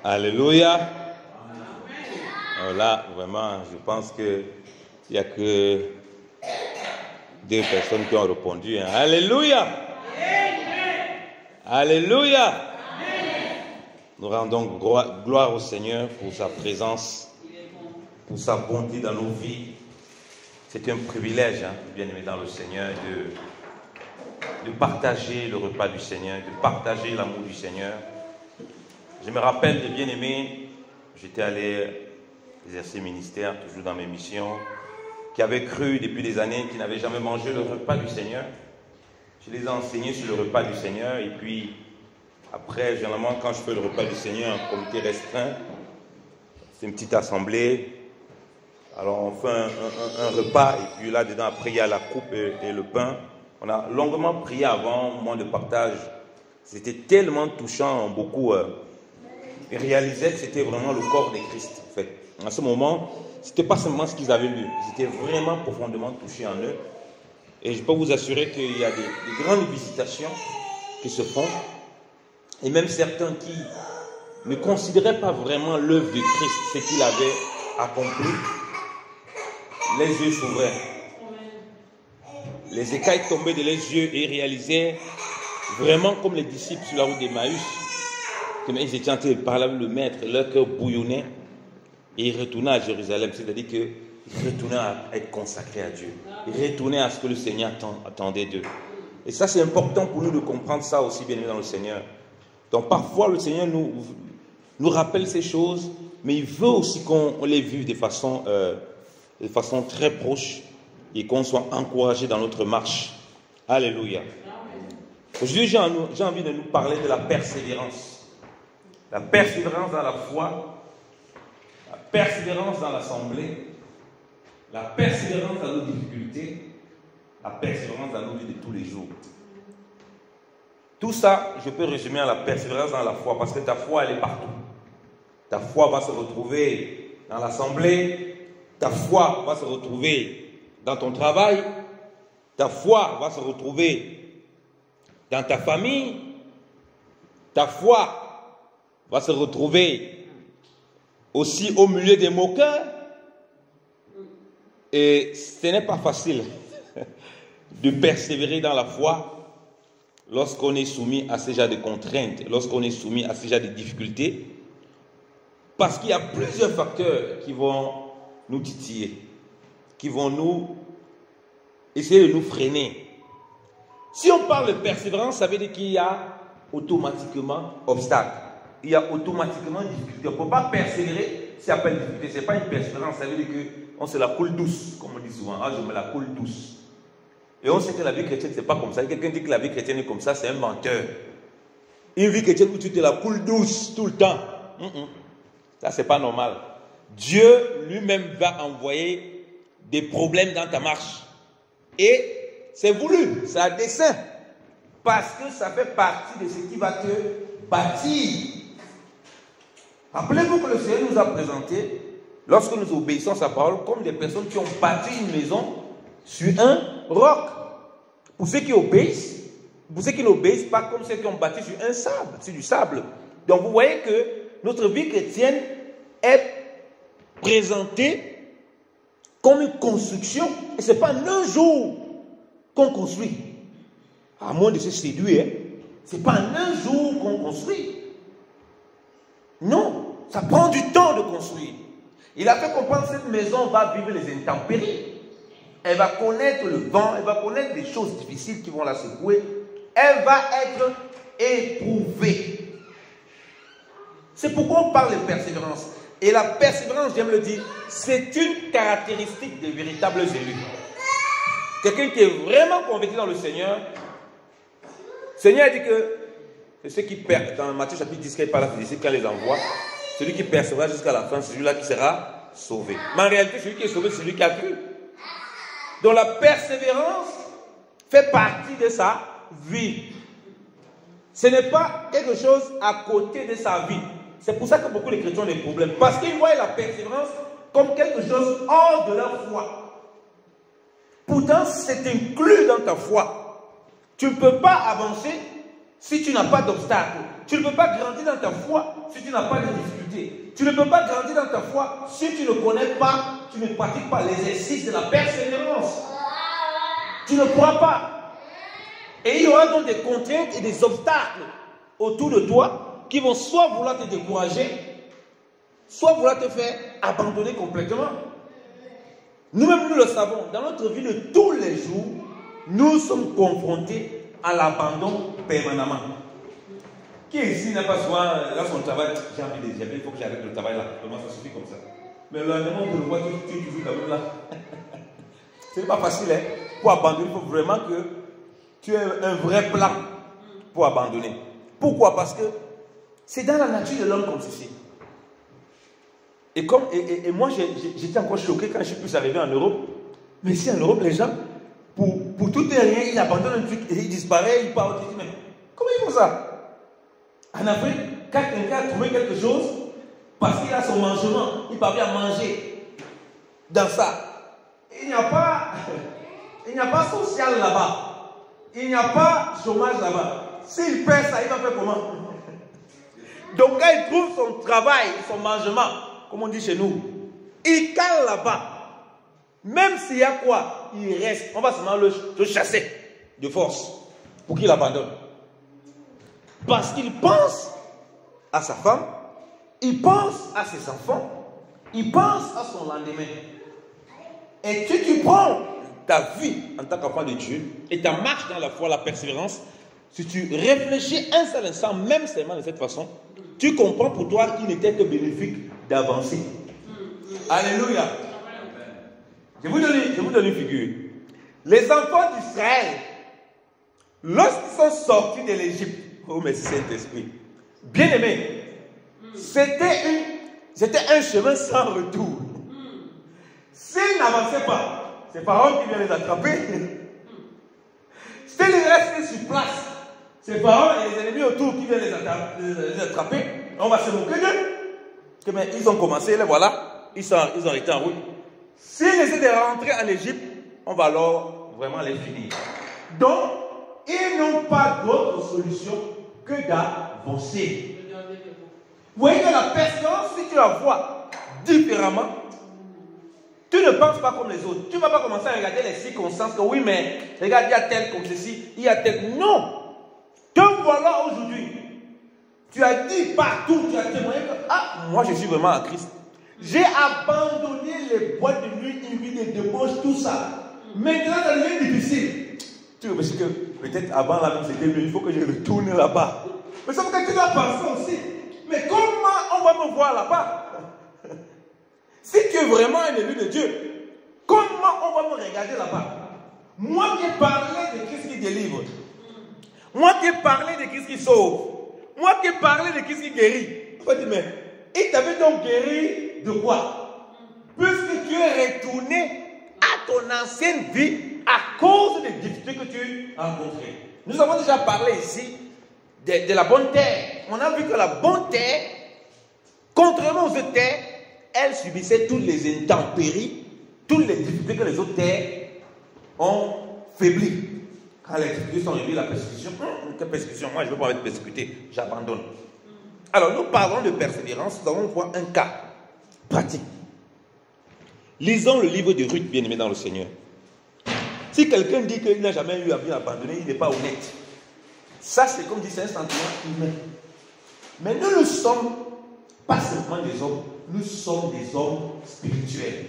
Alléluia. Alors là, vraiment, je pense qu'il n'y a que 2 personnes qui ont répondu. Hein. Alléluia. Alléluia. Nous rendons gloire au Seigneur pour sa présence, pour sa bonté dans nos vies. C'est un privilège, hein, bien aimé dans le Seigneur, de partager le repas du Seigneur, de partager l'amour du Seigneur. Je me rappelle de bien-aimé, j'étais allé exercer ministère, toujours dans mes missions, qui avaient cru depuis des années, qui n'avaient jamais mangé le repas du Seigneur. Je les ai enseignés sur le repas du Seigneur, et puis après, généralement, quand je fais le repas du Seigneur en comité restreint, c'est une petite assemblée, alors on fait un repas, et puis là-dedans, après, il y a la coupe et le pain. On a longuement prié avant, au moment de partage. C'était tellement touchant, beaucoup réalisaient que c'était vraiment le corps de Christ. En fait, à ce moment, ce n'était pas seulement ce qu'ils avaient lu, ils étaient vraiment profondément touchés en eux. Et je peux vous assurer qu'il y a des grandes visitations qui se font. Et même certains qui ne considéraient pas vraiment l'œuvre de Christ, ce qu'il avait accompli, les yeux s'ouvraient. Les écailles tombaient de leurs yeux et réalisaient vraiment comme les disciples sur la route d'Emmaüs, qu'ils étaient en train de parler avec le maître, leur cœur bouillonnait et ils retournaient à Jérusalem, c'est-à-dire qu'ils retournaient à être consacrés à Dieu, ils retournaient à ce que le Seigneur attendait d'eux. Et ça, c'est important pour nous de comprendre ça aussi, bien aimé dans le Seigneur. Donc parfois, le Seigneur nous rappelle ces choses, mais il veut aussi qu'on les vive de façon très proche et qu'on soit encouragé dans notre marche. Alléluia. Aujourd'hui, j'ai envie de nous parler de la persévérance. La persévérance dans la foi, la persévérance dans l'assemblée, la persévérance dans nos difficultés, la persévérance dans nos vies de tous les jours. Tout ça, je peux résumer à la persévérance dans la foi, parce que ta foi, elle est partout. Ta foi va se retrouver dans l'assemblée, ta foi va se retrouver dans ton travail, ta foi va se retrouver dans ta famille, ta foi va se retrouver aussi au milieu des moqueurs. Et ce n'est pas facile de persévérer dans la foi lorsqu'on est soumis à ce genre de contraintes, lorsqu'on est soumis à ce genre de difficultés, parce qu'il y a plusieurs facteurs qui vont nous titiller, qui vont nous essayer de nous freiner. Si on parle de persévérance, ça veut dire qu'il y a automatiquement obstacle. Il y a automatiquement difficulté. On ne peut pas persévérer s'il n'y a pas de difficulté. Ce n'est pas une persévérance, ça veut dire qu'on se la coule douce, comme on dit souvent. Ah, je me la coule douce. Et on sait que la vie chrétienne, ce n'est pas comme ça. Quelqu'un dit que la vie chrétienne est comme ça, c'est un menteur. Une vie chrétienne où tu te la coules douce tout le temps. Ça, ce n'est pas normal. Dieu lui-même va envoyer des problèmes dans ta marche. Et c'est voulu, c'est à dessein. Parce que ça fait partie de ce qui va te bâtir. Rappelez-vous que le Seigneur nous a présenté, lorsque nous obéissons à sa parole, comme des personnes qui ont bâti une maison sur un roc. Pour ceux qui obéissent, pour ceux qui n'obéissent pas, comme ceux qui ont bâti sur un sable, sur du sable. Donc vous voyez que notre vie chrétienne est présentée comme une construction, et ce n'est pas en un jour qu'on construit. À moins de se séduire, ce n'est pas en un jour qu'on construit. Non, ça prend du temps de construire. Il a fait comprendre que cette maison va vivre les intempéries. Elle va connaître le vent, elle va connaître des choses difficiles qui vont la secouer. Elle va être éprouvée. C'est pourquoi on parle de persévérance. Et la persévérance, j'aime le dire, c'est une caractéristique des véritables élus. Quelqu'un qui est vraiment converti dans le Seigneur, le Seigneur dit que c'est ceux qui perdent. Dans Matthieu chapitre 10, quand il parle à ses disciples, quand il les envoie, celui qui persévère jusqu'à la fin, c'est celui-là qui sera sauvé. Mais en réalité, celui qui est sauvé, c'est celui qui a cru. Donc la persévérance fait partie de sa vie. Ce n'est pas quelque chose à côté de sa vie. C'est pour ça que beaucoup de chrétiens ont des problèmes. Parce qu'ils voient la persévérance comme quelque chose hors de leur foi. Pourtant, c'est inclus dans ta foi. Tu ne peux pas avancer si tu n'as pas d'obstacle. Tu ne peux pas grandir dans ta foi si tu n'as pas de difficultés. Tu ne peux pas grandir dans ta foi si tu ne connais pas, tu ne pratiques pas l'exercice de la persévérance. Tu ne pourras pas. Et il y aura donc des contraintes et des obstacles autour de toi qui vont soit vouloir te décourager, soit vouloir te faire abandonner complètement. Nous-mêmes, nous le savons, dans notre vie de tous les jours, nous sommes confrontés à l'abandon permanemment. Qui ici n'a pas souvent, là son travail, j'ai envie de dire, il faut que j'arrête le travail là, comment ça suffit comme ça. Mais le lendemain, on le voit, tu es toujours quand même là. Ce n'est pas facile, hein. Pour abandonner, il faut vraiment que tu aies un vrai plan pour abandonner. Pourquoi? Parce que c'est dans la nature de l'homme comme ceci. Et moi, j'étais encore choqué quand je suis plus arrivé en Europe. Mais ici en Europe, les gens, pour tout et rien, ils abandonnent un truc et ils disparaissent, ils partent. Mais comment ils font ça? En Afrique, quand quelqu'un a trouvé quelque chose, parce qu'il a son mangement, il parvient à manger dans ça. Il n'y a pas social là-bas. Il n'y a pas chômage là-bas. S'il perd ça, il va faire comment? Donc quand il trouve son travail, son mangement, comme on dit chez nous, il cale là-bas. Même s'il y a quoi, il reste. On va seulement le chasser de force pour qu'il abandonne. Parce qu'il pense à sa femme, il pense à ses enfants, il pense à son lendemain. Et si tu prends ta vie en tant qu'enfant de Dieu et ta marche dans la foi, la persévérance, si tu réfléchis un seul instant, même seulement de cette façon, tu comprends pour toi qu'il n'était que bénéfique d'avancer. Alléluia. Je vous donne une figure. Les enfants d'Israël, lorsqu'ils sont sortis de l'Égypte, oh merci Saint-Esprit, bien aimé, c'était un chemin sans retour. S'ils n'avançaient pas, c'est Pharaon qui vient les attraper. S'ils restaient sur place, c'est Pharaon et les ennemis autour qui viennent les attraper. On va se moquer d'eux. Mais ils ont commencé, là, voilà, ils ont été en route. S'ils essaient de rentrer en Égypte, on va alors vraiment les finir. Donc, ils n'ont pas d'autre solution que d'avancer. Vous voyez que la persévérance, si tu la vois différemment, tu ne penses pas comme les autres. Tu ne vas pas commencer à regarder les circonstances que oui, mais regarde, il y a tel comme ceci, il y a tel. Non! Te voilà aujourd'hui. Tu as dit partout, tu as témoigné que moi je suis vraiment en Christ. J'ai abandonné les boîtes de nuit, les débauches, tout ça. Maintenant, ça devient difficile. Tu veux que peut-être avant là, c'était mieux, il faut que je retourne là-bas. Mais ça veut dire que tu dois penser aussi. Mais comment on va me voir là-bas? Si tu es vraiment un élu de Dieu, comment on va me regarder là-bas? Moi qui ai parlé de Christ qui délivre. Moi qui ai parlé de Christ qui sauve. Moi qui ai parlé de Christ qui guérit. On va dire, mais il t'avait donc guéri de quoi? Puisque tu es retourné à ton ancienne vie à cause des difficultés que tu as rencontrées. Nous avons déjà parlé ici de la bonne terre. On a vu que la bonne terre, contrairement aux autres terres, elle subissait toutes les intempéries, toutes les difficultés que les autres terres ont faibli. Quand les difficultés sont arrivées, la persécution, quelle persécution? Moi, je ne veux pas être persécuté, j'abandonne. Alors, nous parlons de persévérance, nous allons voir un cas pratique. Lisons le livre de Ruth, bien-aimé dans le Seigneur. Si quelqu'un dit qu'il n'a jamais eu à bien abandonner, il n'est pas honnête. Ça, c'est comme dit, c'est un sentiment humain. Mais nous ne sommes pas simplement des hommes, nous sommes des hommes spirituels.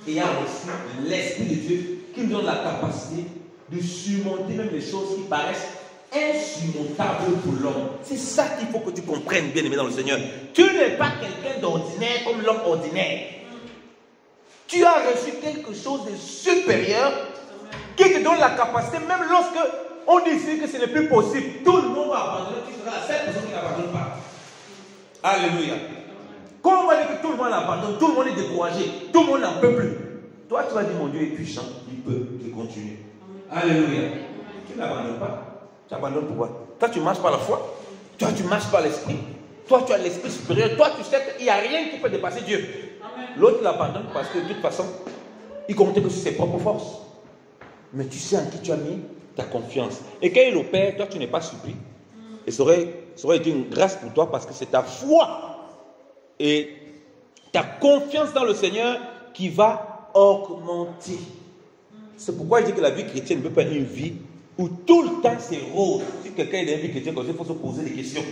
Ayant aussi l'Esprit de Dieu qui nous donne la capacité de surmonter même les choses qui paraissent insurmontables pour l'homme. C'est ça qu'il faut que tu comprennes, bien-aimé dans le Seigneur. Tu n'es pas quelqu'un d'ordinaire comme l'homme ordinaire. Tu as reçu quelque chose de supérieur qui te donne la capacité, même lorsque on dit que ce n'est plus possible, tout le monde va abandonner, tu seras la seule personne qui n'abandonne pas. Alléluia. Quand on va dire que tout le monde abandonne, tout le monde est découragé, tout le monde n'en peut plus. Toi, tu vas dire, mon Dieu est puissant, il peut continuer. Alléluia. Tu n'abandonnes pas. Tu abandonnes pourquoi? Toi, tu marches par la foi. Toi, tu marches par l'esprit. Toi, tu as l'esprit supérieur. Toi, tu sais qu'il n'y a rien qui peut dépasser Dieu. L'autre l'abandonne parce que de toute façon, il comptait que sur ses propres forces. Mais tu sais en qui tu as mis ta confiance. Et quand il opère, toi, tu n'es pas surpris. Et ça aurait été une grâce pour toi parce que c'est ta foi et ta confiance dans le Seigneur qui va augmenter. C'est pourquoi je dis que la vie chrétienne ne peut pas être une vie où tout le temps c'est rose. Si quelqu'un est dans une vie chrétienne comme ça, il faut se poser des questions.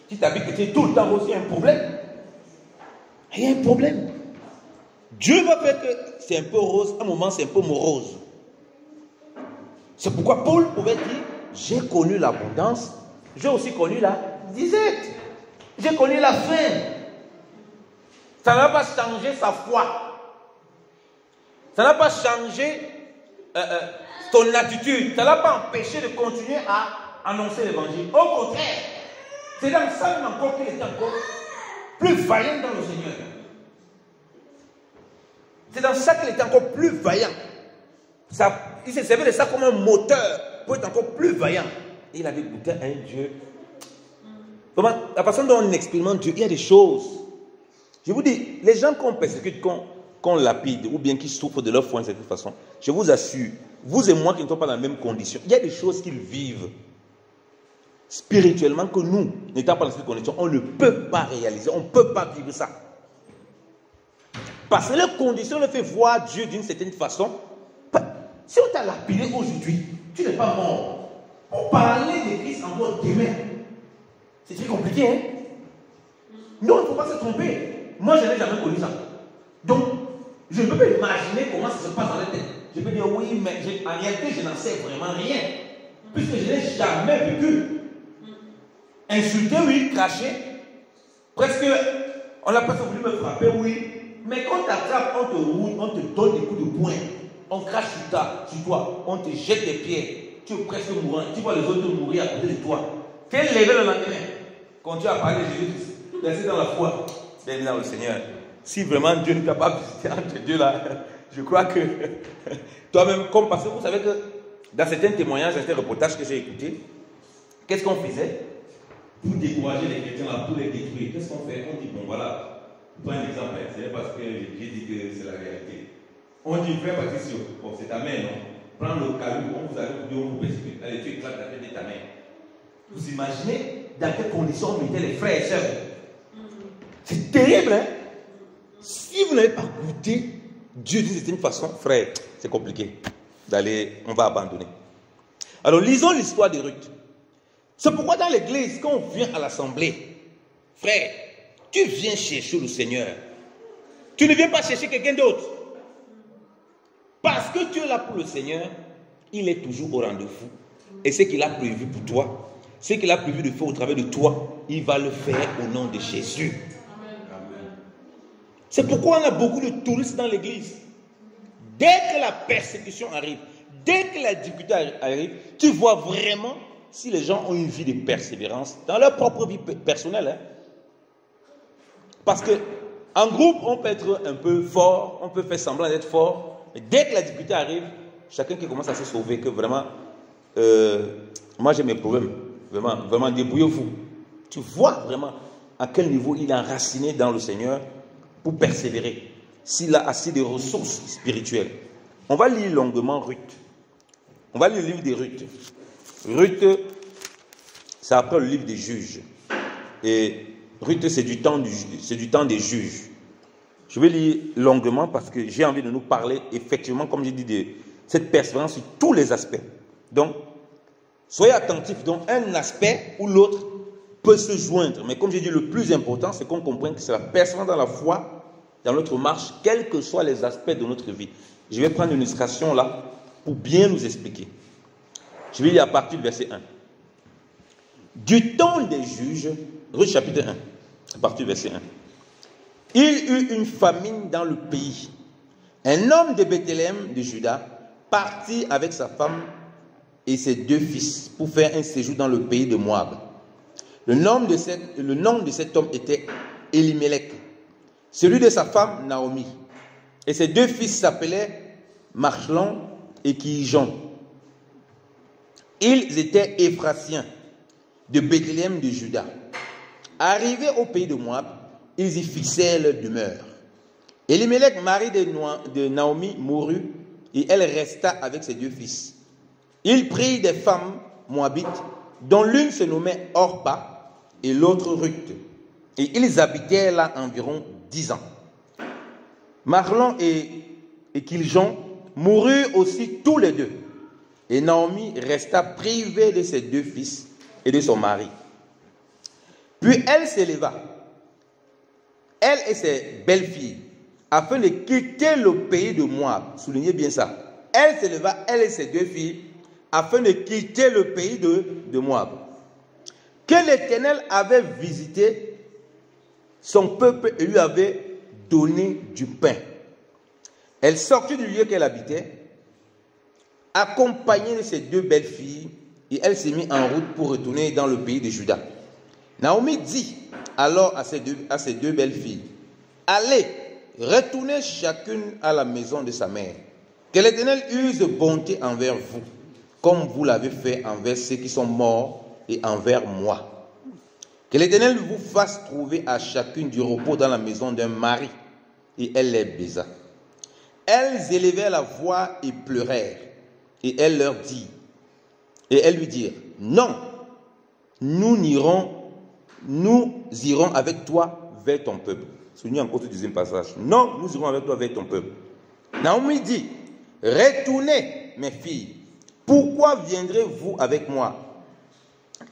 Si ta vie chrétienne est tout le temps rose, il y a un problème. Il y a un problème. Dieu va faire que c'est un peu rose, à un moment c'est un peu morose. C'est pourquoi Paul pouvait dire, j'ai connu l'abondance, j'ai aussi connu la disette. J'ai connu la faim. Ça n'a pas changé sa foi. Ça n'a pas changé ton attitude. Ça n'a pas empêché de continuer à annoncer l'évangile. Au contraire, c'est dans ça même encore qu'il était encore plus vaillant dans le Seigneur. C'est dans ça qu'il était encore plus vaillant. Il s'est servi de ça comme un moteur pour être encore plus vaillant. Et il avait goûté à un Dieu. Vraiment, la façon dont on expérimente Dieu, il y a des choses. Je vous dis, les gens qu'on persécute, qu'on lapide, ou bien qui souffrent de leur foi de cette façon, je vous assure, vous et moi qui ne sommes pas dans la même condition, il y a des choses qu'ils vivent spirituellement que nous, n'étant pas dans cette condition, on ne peut pas réaliser, on ne peut pas vivre ça. Parce que leur condition leur fait voir Dieu d'une certaine façon. Si on t'a lapidé aujourd'hui, tu n'es pas mort. Pour parler de Christ en mode demain, c'est très compliqué, hein? Non, il ne faut pas se tromper. Moi, je n'ai jamais connu ça. Donc, je ne peux pas imaginer comment ça se passe dans la tête. Je peux dire oui, mais en réalité, je n'en sais vraiment rien. Puisque je n'ai jamais vécu. Insulter, oui, cracher. Presque, on n'a pas voulu me frapper, oui. Mais quand tu attrapes, on te roule, on te donne des coups de poing. On crache sur toi, on te jette des pierres. Tu es presque mourant. Tu vois les autres mourir à côté de toi. Tu es levé le lendemain. Quand tu as parlé de Jésus, rester dans la foi. Bienvenue dans le Seigneur. Si vraiment Dieu n'est capable de visiter entre Dieu là, je crois que toi-même, comme parce que vous savez que dans certains témoignages, certains reportages que j'ai écoutés, qu'est-ce qu'on faisait pour décourager les chrétiens là, pour les détruire? Qu'est-ce qu'on fait? On dit, bon voilà, prends un exemple, c'est parce que j'ai dit que c'est la réalité. On dit, frère Patricio, bon c'est ta mère, non? Prends le caillou, on vous a dit, on vous persécute. Allez, tu éclates la tête de ta mère. Vous imaginez dans quelles conditions on mettait les frères et sœurs? C'est terrible, hein? Si vous n'avez pas goûté Dieu d'une certaine façon, frère, c'est compliqué d'aller, on va abandonner. Alors, lisons l'histoire de Ruth. C'est pourquoi dans l'église, quand on vient à l'assemblée, frère, tu viens chercher le Seigneur. Tu ne viens pas chercher quelqu'un d'autre. Parce que tu es là pour le Seigneur, il est toujours au rendez-vous. Et ce qu'il a prévu pour toi, ce qu'il a prévu de faire au travers de toi, il va le faire au nom de Jésus. C'est pourquoi on a beaucoup de touristes dans l'église. Dès que la persécution arrive, dès que la difficulté arrive, tu vois vraiment si les gens ont une vie de persévérance dans leur propre vie personnelle. Hein? Parce que en groupe, on peut être un peu fort, on peut faire semblant d'être fort, mais dès que la difficulté arrive, chacun qui commence à se sauver, que vraiment, moi j'ai mes problèmes, vraiment débrouillez-vous. Tu vois vraiment à quel niveau il est enraciné dans le Seigneur pour persévérer, s'il a assez de ressources spirituelles. On va lire longuement Ruth. On va lire le livre de Ruth. Ruth, c'est après le livre des juges. Et Ruth, c'est du temps des juges. Je vais lire longuement parce que j'ai envie de nous parler, effectivement, comme j'ai dit, de cette persévérance sur tous les aspects. Donc, soyez attentifs. Donc, un aspect ou l'autre peut se joindre. Mais comme j'ai dit, le plus important, c'est qu'on comprenne que c'est la persévérance dans la foi, dans notre marche, quels que soient les aspects de notre vie. Je vais prendre une illustration là pour bien nous expliquer. Je vais lire à partir du verset 1. Du temps des juges, Ruth chapitre 1, à partir du verset 1. Il eut une famine dans le pays. Un homme de Bethléem de Juda partit avec sa femme et ses 2 fils pour faire un séjour dans le pays de Moab. Le nom de cet homme était Elimelech, celui de sa femme Naomi. Et ses 2 fils s'appelaient Machlon et Kijon. Ils étaient Éphratiens de Bethléem de Juda. Arrivés au pays de Moab, ils y fixèrent leur demeure. Elimelech, mari de Naomi, mourut et elle resta avec ses 2 fils. Il prit des femmes moabites dont l'une se nommait Orpa et l'autre Ruth. Et ils habitaient là environ 10 ans. Mahlon et Kiljon moururent aussi tous les deux. Et Naomi resta privée de ses 2 fils et de son mari. Puis elle s'éleva, elle et ses belles-filles, afin de quitter le pays de Moab. Soulignez bien ça. Elle s'éleva, elle et ses 2 filles, afin de quitter le pays de Moab, que l'Éternel avait visité son peuple et lui avait donné du pain. Elle sortit du lieu qu'elle habitait, accompagnée de ses 2 belles filles, et elle s'est mise en route pour retourner dans le pays de Juda. Naomi dit alors à ses deux belles filles, allez, retournez chacune à la maison de sa mère. Que l'Éternel use bonté envers vous, comme vous l'avez fait envers ceux qui sont morts et envers moi. Que l'Éternel vous fasse trouver à chacune du repos dans la maison d'un mari. Et elle les baisa. Elles élevèrent la voix et pleurèrent. Et elle lui dirent, non, nous irons avec toi vers ton peuple. Souvenez encore ce deuxième passage. Non, nous irons avec toi vers ton peuple. Naomi dit, retournez, mes filles. Pourquoi viendrez-vous avec moi?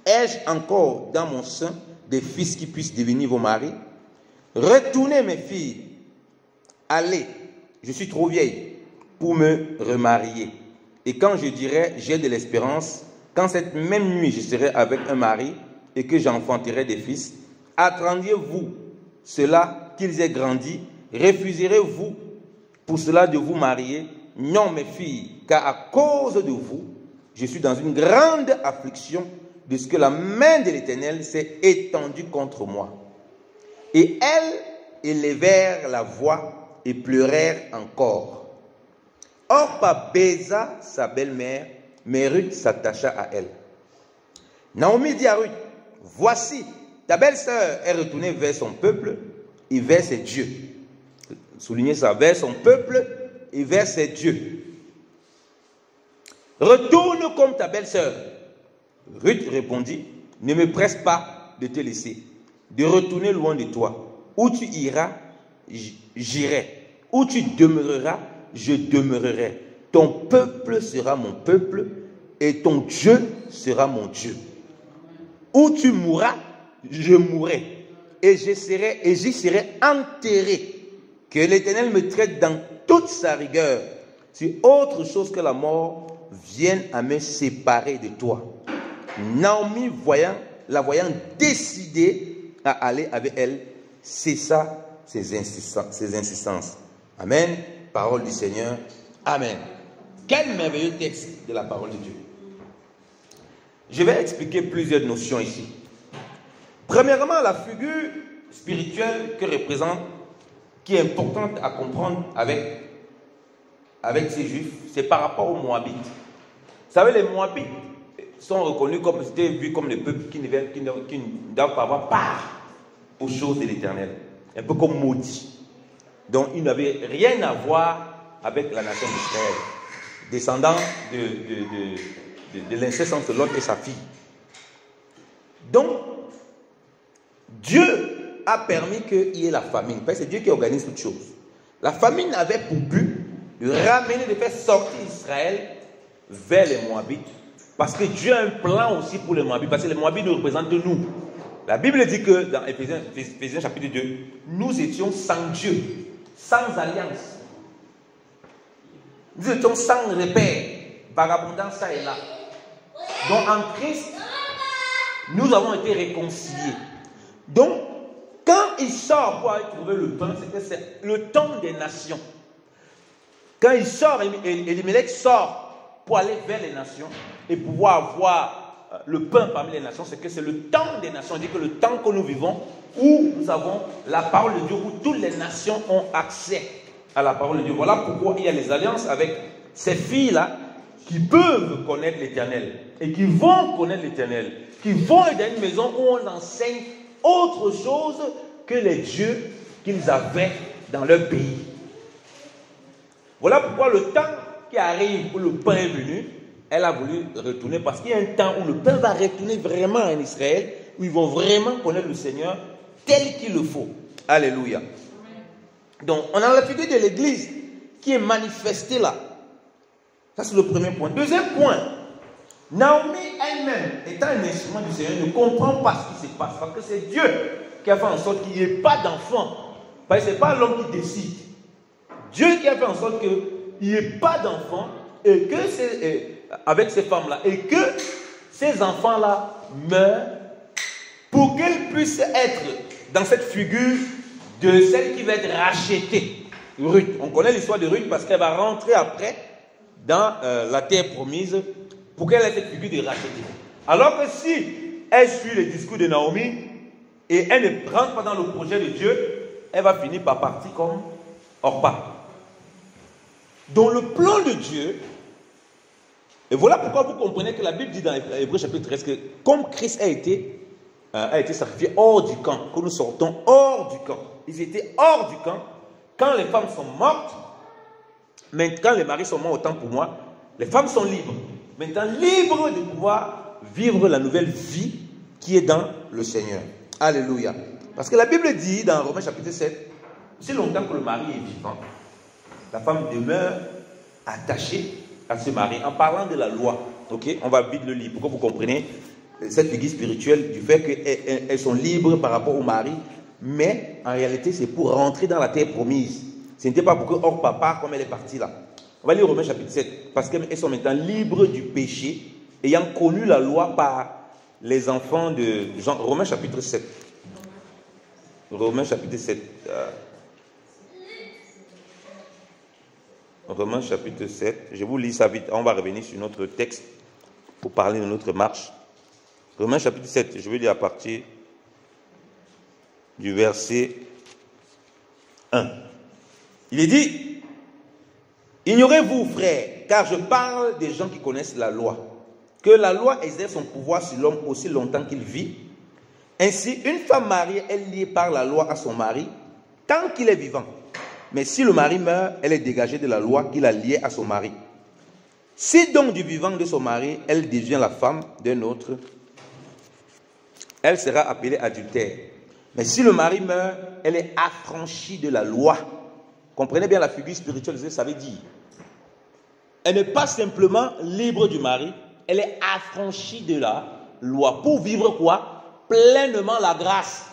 Ai-je encore dans mon sein des fils qui puissent devenir vos maris? Retournez, mes filles. Allez, je suis trop vieille pour me remarier. Et quand je dirai, j'ai de l'espérance, quand cette même nuit je serai avec un mari et que j'enfanterai des fils, attendiez-vous cela qu'ils aient grandi? Refuserez-vous pour cela de vous marier? Non, mes filles, car à cause de vous, je suis dans une grande affliction de ce que la main de l'Éternel s'est étendue contre moi. Et elles élevèrent la voix et pleurèrent encore. Orpa baisa sa belle-mère, mais Ruth s'attacha à elle. Naomi dit à Ruth, voici, ta belle-sœur est retournée vers son peuple et vers ses dieux. Soulignez ça, vers son peuple et vers ses dieux. Retourne comme ta belle-sœur. Ruth répondit, ne me presse pas de te laisser, de retourner loin de toi. Où tu iras, j'irai. Où tu demeureras, je demeurerai. Ton peuple sera mon peuple et ton Dieu sera mon Dieu. Où tu mourras, je mourrai et j'y serai enterré. Que l'Éternel me traite dans toute sa rigueur, si autre chose que la mort vienne à me séparer de toi. Naomi, la voyant décidée à aller avec elle, cessa ses insistances. Amen. Parole du Seigneur. Amen. Quel merveilleux texte de la parole de Dieu. Je vais expliquer plusieurs notions ici. Premièrement, la figure spirituelle que représente, qui est importante à comprendre avec ces Juifs, c'est par rapport aux Moabites. Vous savez, les Moabites sont reconnus comme, c'était vu comme les peuples qui ne doivent pas avoir part aux choses de l'Éternel. Un peu comme maudits. Donc, ils n'avaient rien à voir avec la nation d'Israël. Descendants de l'inceste entre Lot et sa fille. Donc, Dieu a permis qu'il y ait la famine. Parce que c'est Dieu qui organise toutes choses. La famine avait pour but de ramener, de faire sortir Israël vers les Moabites. Parce que Dieu a un plan aussi pour les Moabites. Parce que les Moabites nous représentent nous. La Bible dit que dans Éphésiens chapitre 2, nous étions sans Dieu, sans alliance. Nous étions sans repère, vagabondant ça et là. Donc en Christ, nous avons été réconciliés. Donc, quand il sort pour aller trouver le pain, c'est le temps des nations. Quand il sort, Elimelech sort pour aller vers les nations et pouvoir avoir le pain parmi les nations, c'est que c'est le temps des nations. On dit que le temps que nous vivons, où nous avons la parole de Dieu, où toutes les nations ont accès à la parole de Dieu. Voilà pourquoi il y a les alliances avec ces filles-là qui peuvent connaître l'Éternel et qui vont connaître l'Éternel, qui vont être dans une maison où on enseigne autre chose que les dieux qu'ils avaient dans leur pays. Voilà pourquoi le temps qui arrive où le pain est venu, elle a voulu retourner parce qu'il y a un temps où le peuple va retourner vraiment en Israël, où ils vont vraiment connaître le Seigneur tel qu'il le faut. Alléluia. Donc, on a la figure de l'Église qui est manifestée là. Ça, c'est le premier point. Deuxième point, Naomi elle-même, étant un instrument du Seigneur, ne comprend pas ce qui se passe. Parce que c'est Dieu qui a fait en sorte qu'il n'y ait pas d'enfant. Parce que ce n'est pas l'homme qui décide. Dieu qui a fait en sorte qu'il n'y ait pas d'enfant et que avec ces femmes-là, et que ces enfants-là meurent pour qu'elles puissent être dans cette figure de celle qui va être rachetée. Ruth. On connaît l'histoire de Ruth parce qu'elle va rentrer après dans la terre promise pour qu'elle ait cette figure de rachetée. Alors que si elle suit le discours de Naomi et elle ne rentre pas dans le projet de Dieu, elle va finir par partir comme Orpa. Dans le plan de Dieu, et voilà pourquoi vous comprenez que la Bible dit dans Hébreux chapitre 13 que comme Christ a été sacrifié hors du camp, que nous sortons hors du camp. Ils étaient hors du camp. Quand les femmes sont mortes, mais quand les maris sont morts, autant pour moi, les femmes sont libres. Maintenant, libres de pouvoir vivre la nouvelle vie qui est dans le Seigneur. Alléluia. Parce que la Bible dit dans Romains chapitre 7, aussi longtemps que le mari est vivant, la femme demeure attachée à ce mari en parlant de la loi. Ok, on va vite le lire pour que vous compreniez cette figure spirituelle du fait qu'elles sont libres par rapport au mari, mais en réalité c'est pour rentrer dans la terre promise. Ce n'était pas pour que Orpa part comme elle est partie là. On va lire Romains chapitre 7 parce qu'elles sont maintenant libres du péché, ayant connu la loi par les enfants de Jean. Romains chapitre 7. Romains chapitre 7. Romains chapitre 7. Je vous lis ça vite. On va revenir sur notre texte pour parler de notre marche. Romains chapitre 7, je vais lire à partir du verset 1. Il est dit, ignorez-vous, frères, car je parle des gens qui connaissent la loi, que la loi exerce son pouvoir sur l'homme aussi longtemps qu'il vit. Ainsi, une femme mariée est liée par la loi à son mari tant qu'il est vivant. Mais si le mari meurt, elle est dégagée de la loi qui l'a liée à son mari. Si donc du vivant de son mari, elle devient la femme d'un autre, elle sera appelée adultère. Mais si le mari meurt, elle est affranchie de la loi. Comprenez bien la figure spirituelle, ça veut dire. Elle n'est pas simplement libre du mari, elle est affranchie de la loi. Pour vivre quoi? Pleinement la grâce.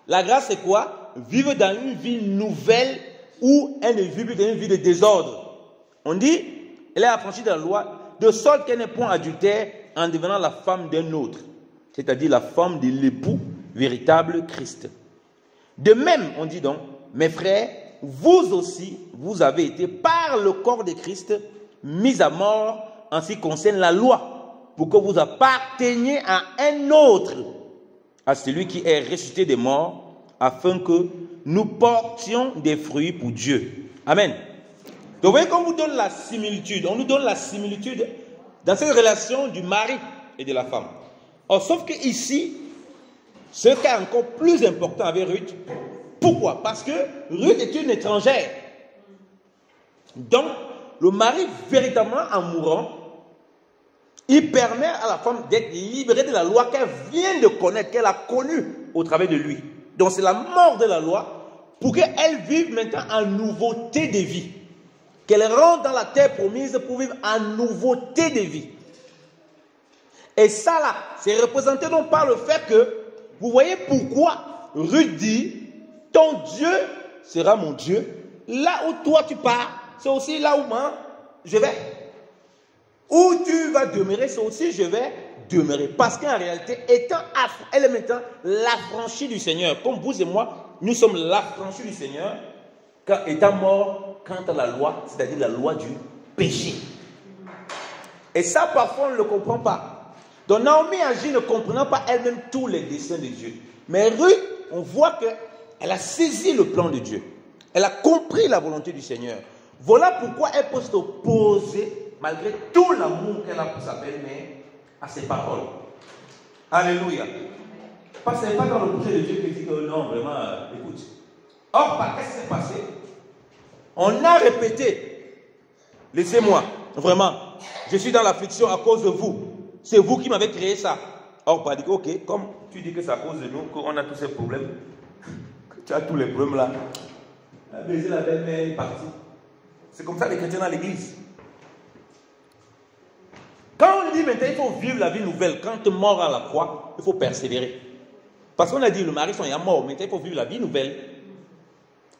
La grâce c'est quoi? Vivre dans une vie nouvelle où elle ne vit plus dans une vie de désordre. On dit, elle est affranchie de la loi, de sorte qu'elle n'est point adultère en devenant la femme d'un autre. C'est-à-dire la femme de l'époux véritable Christ. De même, on dit donc, mes frères, vous aussi, vous avez été par le corps de Christ mis à mort en ce qui concerne la loi, pour que vous apparteniez à un autre, à celui qui est ressuscité des morts, afin que nous portions des fruits pour Dieu. Amen. Donc vous voyez qu'on vous donne la similitude, on nous donne la similitude dans cette relation du mari et de la femme. Or, sauf que ici, ce qui est encore plus important avec Ruth. Pourquoi? Parce que Ruth est une étrangère. Donc, le mari, véritablement en mourant, il permet à la femme d'être libérée de la loi qu'elle vient de connaître, qu'elle a connue au travers de lui. Donc, c'est la mort de la loi pour qu'elle vive maintenant en nouveauté de vie. Qu'elle rentre dans la terre promise pour vivre en nouveauté de vie. Et ça là, c'est représenté donc par le fait que, vous voyez pourquoi Ruth dit, ton Dieu sera mon Dieu. Là où toi tu pars, c'est aussi là où moi je vais. Où tu vas demeurer, c'est aussi je vais demeurer. Parce qu'en réalité, elle est maintenant l'affranchie du Seigneur. Comme vous et moi, nous sommes l'affranchie du Seigneur, étant mort quant à la loi, c'est-à-dire la loi du péché. Et ça, parfois, on ne le comprend pas. Donc Naomi agit ne comprenant pas elle-même tous les desseins de Dieu. Mais Ruth, on voit qu'elle a saisi le plan de Dieu. Elle a compris la volonté du Seigneur. Voilà pourquoi elle peut s'opposer, malgré tout l'amour qu'elle a pour sa belle-mère, à ses paroles. Alléluia. Parce que ce n'est pas dans le projet de Dieu qui dit que non, vraiment, écoute. Or, qu'est-ce qui s'est passé? On a répété, laissez-moi, vraiment, je suis dans l'affliction à cause de vous. C'est vous qui m'avez créé ça. Or, pas dit, ok, comme tu dis que c'est à cause de nous qu'on a tous ces problèmes, que tu as tous les problèmes là, la baiser la belle-mère est partie. C'est comme ça les chrétiens dans l'église. Quand on dit maintenant il faut vivre la vie nouvelle, quand tu es mort à la croix, il faut persévérer. Parce qu'on a dit le mari son est mort, maintenant il faut vivre la vie nouvelle.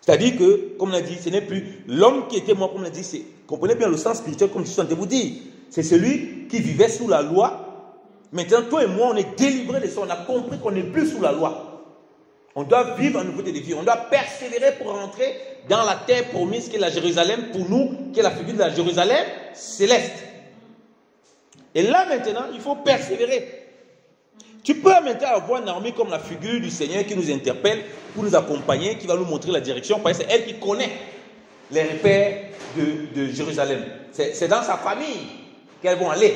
C'est-à-dire que, comme on a dit, ce n'est plus l'homme qui était mort, comme on a dit, comprenez bien le sens spirituel, comme je suis en train de vous dire. C'est celui qui vivait sous la loi. Maintenant, toi et moi, on est délivrés de ça. On a compris qu'on n'est plus sous la loi. On doit vivre en nouveauté de vie. On doit persévérer pour rentrer dans la terre promise qui est la Jérusalem, pour nous, qui est la figure de la Jérusalem céleste. Et là, maintenant, il faut persévérer. Tu peux maintenant avoir Naomi comme la figure du Seigneur qui nous interpelle, pour nous accompagner, qui va nous montrer la direction, parce que c'est elle qui connaît les repères de Jérusalem. C'est dans sa famille qu'elles vont aller.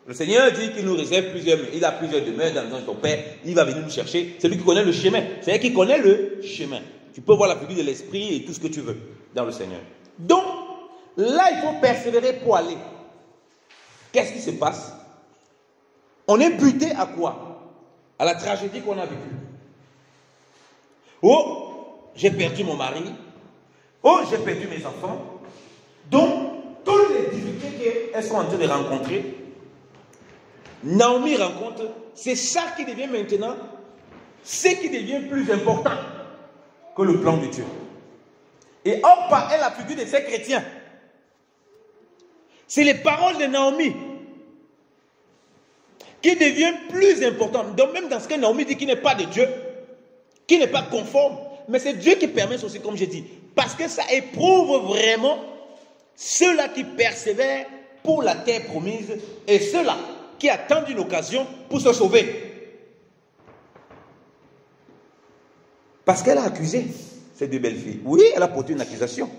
Le Seigneur dit qu'il nous réserve il a plusieurs demeures dans son Père, il va venir nous chercher. C'est lui qui connaît le chemin. C'est elle qui connaît le chemin. Tu peux voir la figure de l'esprit et tout ce que tu veux dans le Seigneur. Donc, là, il faut persévérer pour aller. Qu'est-ce qui se passe? On est buté à quoi? À la tragédie qu'on a vécue. Oh, j'ai perdu mon mari. Oh, j'ai perdu mes enfants. Donc, toutes les difficultés qu'elles sont en train de rencontrer, Naomi rencontre, c'est ça qui devient maintenant, ce qui devient plus important que le plan de Dieu. Et Orpa est la figure de ces chrétiens. C'est les paroles de Naomi qui deviennent plus importantes. Donc même dans ce que Naomi dit qu'il n'est pas de Dieu, qui n'est pas conforme, mais c'est Dieu qui permet ceci, comme j'ai dit, parce que ça éprouve vraiment ceux-là qui persévèrent pour la terre promise et ceux-là qui attendent une occasion pour se sauver. Parce qu'elle a accusé ces deux belles filles. Oui, elle a porté une accusation.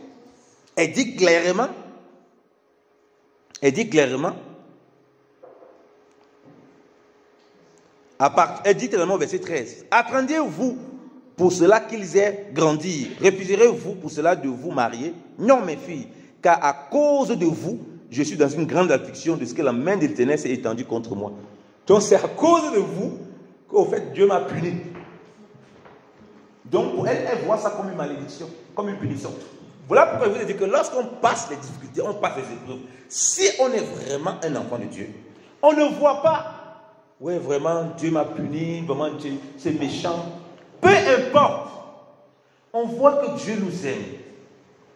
Elle dit clairement, elle dit clairement au verset 13, attendiez-vous pour cela qu'ils aient grandi, refuseriez-vous pour cela de vous marier? Non, mes filles, car à cause de vous, je suis dans une grande affliction de ce que la main de l'Éternel s'est étendue contre moi. Donc c'est à cause de vous qu'au fait Dieu m'a puni. Donc pour elle, elle voit ça comme une malédiction, comme une punition. Voilà pourquoi je vous ai dit que lorsqu'on passe les difficultés, on passe les épreuves, si on est vraiment un enfant de Dieu, on ne voit pas, ouais vraiment Dieu m'a puni, vraiment Dieu c'est méchant. Peu importe, on voit que Dieu nous aime.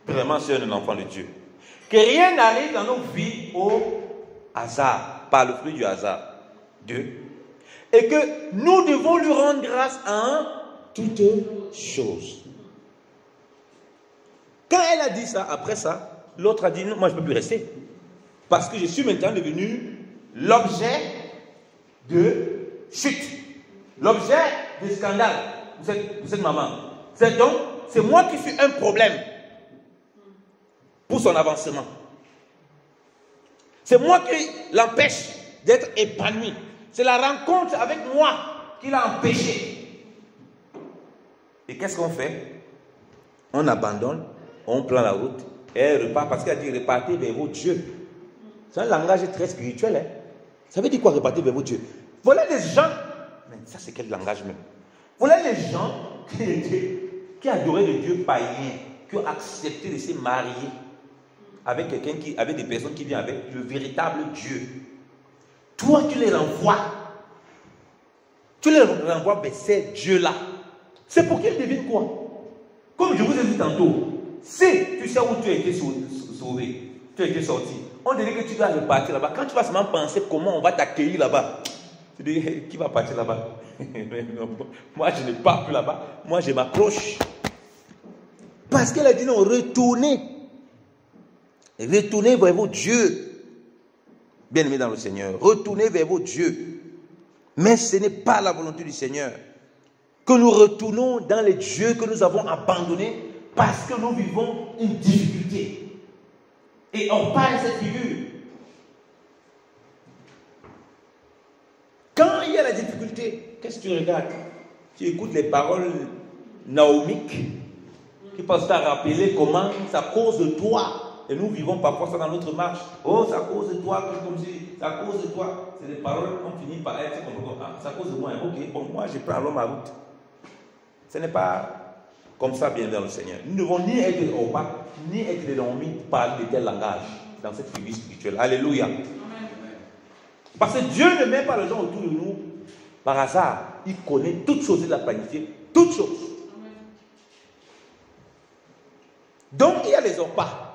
Vraiment c'est un enfant de Dieu. Que rien n'arrive dans nos vies au hasard, par le fruit du hasard. Dieu. Et que nous devons lui rendre grâce en toutes choses. Quand elle a dit ça, après ça, l'autre a dit, non, moi je ne peux plus rester. Parce que je suis maintenant devenu l'objet de chute. L'objet de scandale. Vous êtes maman. C'est moi qui suis un problème pour son avancement. C'est moi qui l'empêche d'être épanoui. C'est la rencontre avec moi qui l'a empêché. Et qu'est-ce qu'on fait? On abandonne, on prend la route et elle repart parce qu'elle dit repartez vers vos dieux. C'est un langage très spirituel. Hein? Ça veut dire quoi repartez vers vos dieux? Voilà les gens, mais ça c'est quel langage même? Voilà les gens qui adoraient le Dieu païen, qui ont accepté de se marier avec quelqu'un avec des personnes qui viennent avec le véritable Dieu. Toi, tu les renvoies. Tu les renvoies vers ces dieux-là. C'est pour qu'ils deviennent quoi? Comme je vous ai dit tantôt, si tu sais où tu as été sauvé, tu as été sorti, on dirait que tu dois repartir là-bas. Quand tu vas seulement penser comment on va t'accueillir là-bas, tu dis, qui va partir là-bas? Moi, je n'ai pas plus là-bas. Moi, je m'approche. Parce qu'elle a dit non, retournez. Retournez vers vos dieux. Bien-aimés dans le Seigneur, retournez vers vos dieux. Mais ce n'est pas la volonté du Seigneur que nous retournons dans les dieux que nous avons abandonnés parce que nous vivons une difficulté. Et on parle de cette figure. Quand il y a la difficulté, qu'est-ce que tu regardes? Tu écoutes les paroles naomiques qui peuvent te rappeler comment c'est à cause de toi Et nous vivons parfois ça dans notre marche. Oh, c'est à cause de toi que comme si, c'est à cause de toi. C'est des paroles qu'on finit par être comme ah, c'est à cause de moi. Ok, bon, moi je prends alors ma route. Ce n'est pas comme ça bien dans le Seigneur. Nous ne devons ni être des Opa, ni être des Naomi par de tel langage dans cette vie spirituelle. Alléluia. Amen. Parce que Dieu ne met pas les gens autour de nous par hasard. Il connaît toutes choses, il a planifié toutes choses. Donc il y a les Opa.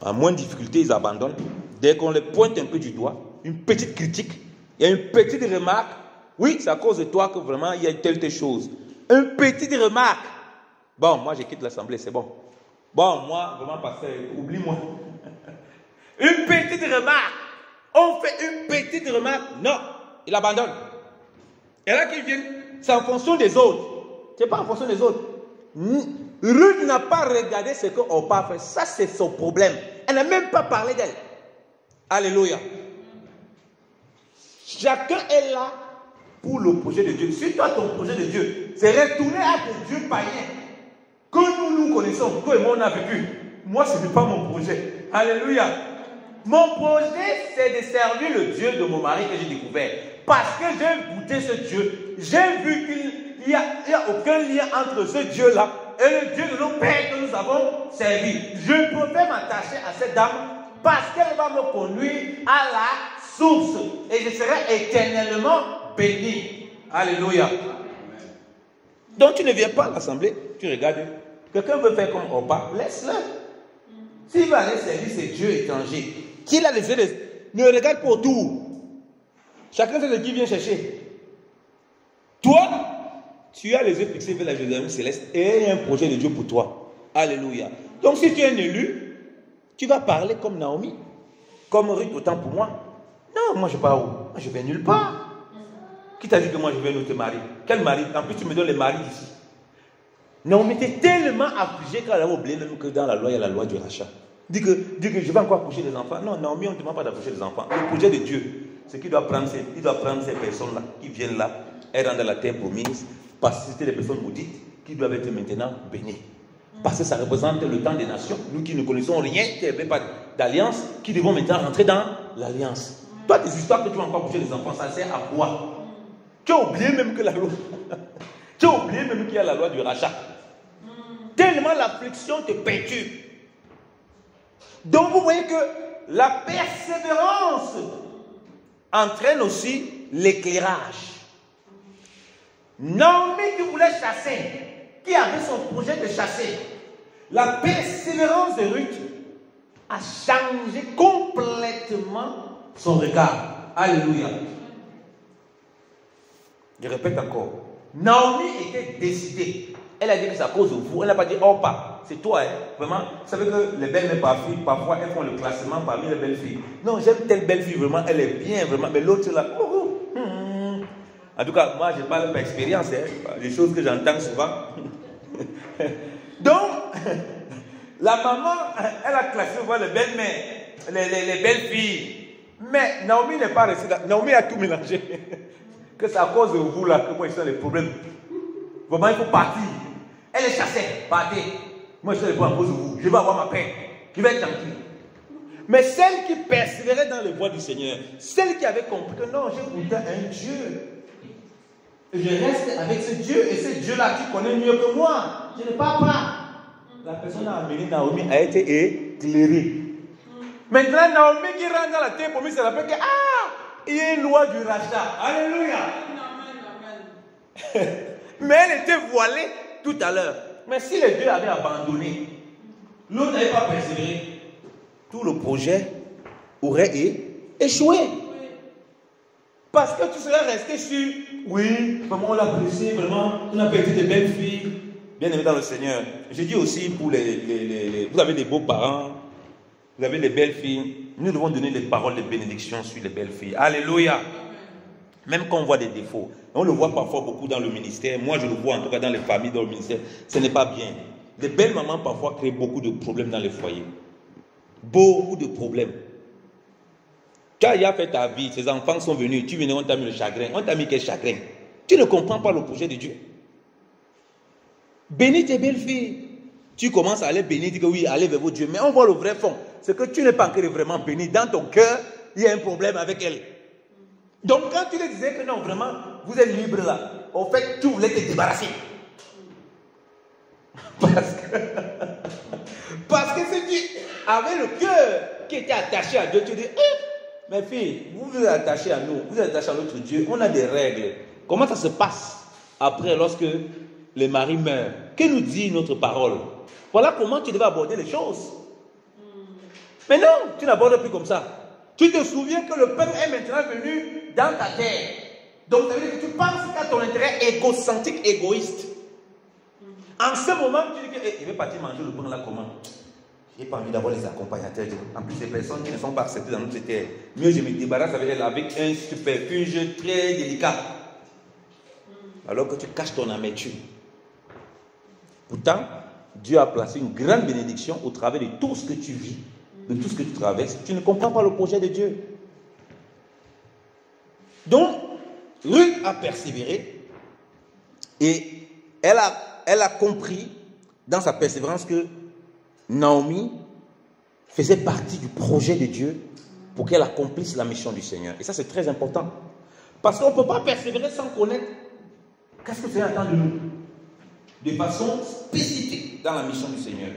À moins de difficulté, ils abandonnent. Dès qu'on les pointe un peu du doigt, une petite critique, il y a une petite remarque. Oui, c'est à cause de toi que vraiment il y a telle chose. Une petite remarque. Bon, moi je quitte l'assemblée, c'est bon. Bon, moi, vraiment, pasteur, oublie-moi. Une petite remarque. On fait une petite remarque. Non, il abandonne. Et là qu'ils viennent, c'est en fonction des autres. C'est pas en fonction des autres. Ruth n'a pas regardé ce qu'on a fait. Ça, c'est son problème. Elle n'a même pas parlé d'elle. Alléluia. Chacun est là pour le projet de Dieu. Si toi, ton projet de Dieu, c'est retourner à des dieux païens que nous connaissons, toi et moi, on a vécu. Moi, ce n'est pas mon projet. Alléluia. Mon projet, c'est de servir le Dieu de mon mari que j'ai découvert. Parce que j'ai goûté ce Dieu. J'ai vu qu'il n'y a aucun lien entre ce Dieu-là et le Dieu de nos pères que nous avons servi. Je préfère m'attacher à cette dame parce qu'elle va me conduire à la source. Et je serai éternellement béni. Alléluia. Donc tu ne viens pas à l'assemblée, tu regardes. Quelqu'un veut faire comme Opa, laisse-le. S'il va aller servir ses dieux étrangers, qu'il a les yeux, ne regarde pas autour. Chacun sait ce qu'il vient chercher. Toi, tu as les yeux fixés vers la Jérusalem céleste et il y a un projet de Dieu pour toi. Alléluia. Donc si tu es un élu, tu vas parler comme Naomi, comme Ruth, autant pour moi. Non, moi je pars où? Moi je vais nulle part. Qui t'a dit que moi je vais nous te marier? Quel mari? En plus tu me donnes les maris ici. Naomi était tellement affligée qu'elle avait oublié même que dans la loi, il y a la loi du rachat. Dis que je vais encore accoucher des enfants. Non, Naomi, on ne demande pas d'accoucher des enfants. Le projet de Dieu, c'est qu'il doit prendre ces personnes-là qui viennent là, elles rentrent dans la terre promise, parce que c'était des personnes maudites qui doivent être maintenant bénies. Parce que ça représente le temps des nations. Nous qui ne connaissons rien, qui n'avaient pas d'alliance, qui devons maintenant rentrer dans l'alliance. Toi, tes histoires que tu vas encore accoucher des enfants, ça sert à quoi? Tu as oublié même que la loi. Tu as oublié même qu'il y a la loi du rachat. Tellement l'affliction te perturbe. Donc vous voyez que la persévérance entraîne aussi l'éclairage. Naomi qui voulait chasser, qui avait son projet de chasser, la persévérance de Ruth a changé complètement son regard. Alléluia. Je répète encore. Naomi était décidée. Elle a dit que c'est à cause de vous. Elle n'a pas dit, oh, pas, c'est toi. Hein. Vraiment, vous savez que les belles-mères parfois, elles font le classement parmi les belles filles. Non, j'aime telle belle fille, vraiment, elle est bien, vraiment. Mais l'autre, là, En tout cas, moi, je parle par expérience, hein, des choses que j'entends souvent. Donc, la maman, elle a classé les belles-mères, les belles filles. Mais Naomi n'est pas restée là. Naomi a tout mélangé. Que c'est à cause de vous là que moi, je suis dans les problèmes. Vraiment, il faut partir. Elle est chassée, partez. Moi, je suis à cause de vous. Je vais avoir ma paix. Je vais être tranquille. Mais celle qui persévérait dans les voies du Seigneur, celle qui avait compris que non, j'ai goûté un Dieu. Et je reste avec ce Dieu, et ce Dieu-là qui connaît mieux que moi. Je ne pars pas. La personne a amené Naomi a été éclairée. Maintenant, Naomi qui rentre dans la terre promise, elle rappelle que il y a une loi du rachat. Alléluia. Mais elle était voilée tout à l'heure. Mais si les deux avaient abandonné, l'autre n'avait pas persévéré, tout le projet aurait échoué. Parce que tu serais resté sur, oui, vraiment on l'a apprécié, vraiment, on a perdu des belles filles. Bien aimé dans le Seigneur. Je dis aussi pour vous avez des beaux parents, vous avez des belles filles. Nous devons donner des paroles de bénédiction sur les belles filles. Alléluia. Même quand on voit des défauts. On le voit parfois beaucoup dans le ministère. Moi, je le vois en tout cas dans les familles, dans le ministère. Ce n'est pas bien. Les belles mamans parfois créent beaucoup de problèmes dans les foyers. Beaucoup de problèmes. Tu as fait ta vie, tes enfants sont venus, tu venais, on t'a mis le chagrin. On t'a mis quel chagrin? Tu ne comprends pas le projet de Dieu. Bénis tes belles filles. Tu commences à aller bénir, dis que oui, allez vers votre Dieu. Mais on voit le vrai fond. C'est que tu n'es pas encore vraiment béni. Dans ton cœur, il y a un problème avec elle. Donc quand tu lui disais que non, vraiment, vous êtes libre là, au fait, tu voulais te débarrasser. Parce que si tu avais le cœur qui était attaché à Dieu, tu dis, mes filles, vous êtes attachés à nous, vous êtes attachés à notre Dieu, on a des règles. Comment ça se passe après lorsque les maris meurent? Que nous dit notre parole? Voilà comment tu devais aborder les choses. Mais non, tu n'abordes plus comme ça. Tu te souviens que le peuple est maintenant venu dans ta terre. Donc ça veut dire que tu penses qu'à ton intérêt égocentrique, égoïste. En ce moment, tu dis que je vais partir manger le pain là comment? Je n'ai pas envie d'avoir les accompagnateurs. En plus, ces personnes qui ne sont pas acceptées dans notre terre. Mieux, je me débarrasse avec elle avec un superfuge très délicat. Alors que tu caches ton amertume. Pourtant, Dieu a placé une grande bénédiction au travers de tout ce que tu vis, de tout ce que tu traverses. Tu ne comprends pas le projet de Dieu. Donc, Ruth a persévéré et elle a compris dans sa persévérance que Naomi faisait partie du projet de Dieu pour qu'elle accomplisse la mission du Seigneur. Et ça, c'est très important. Parce qu'on ne peut pas persévérer sans connaître qu'est-ce que le Seigneur attend de nous. De façon spécifique dans la mission du Seigneur.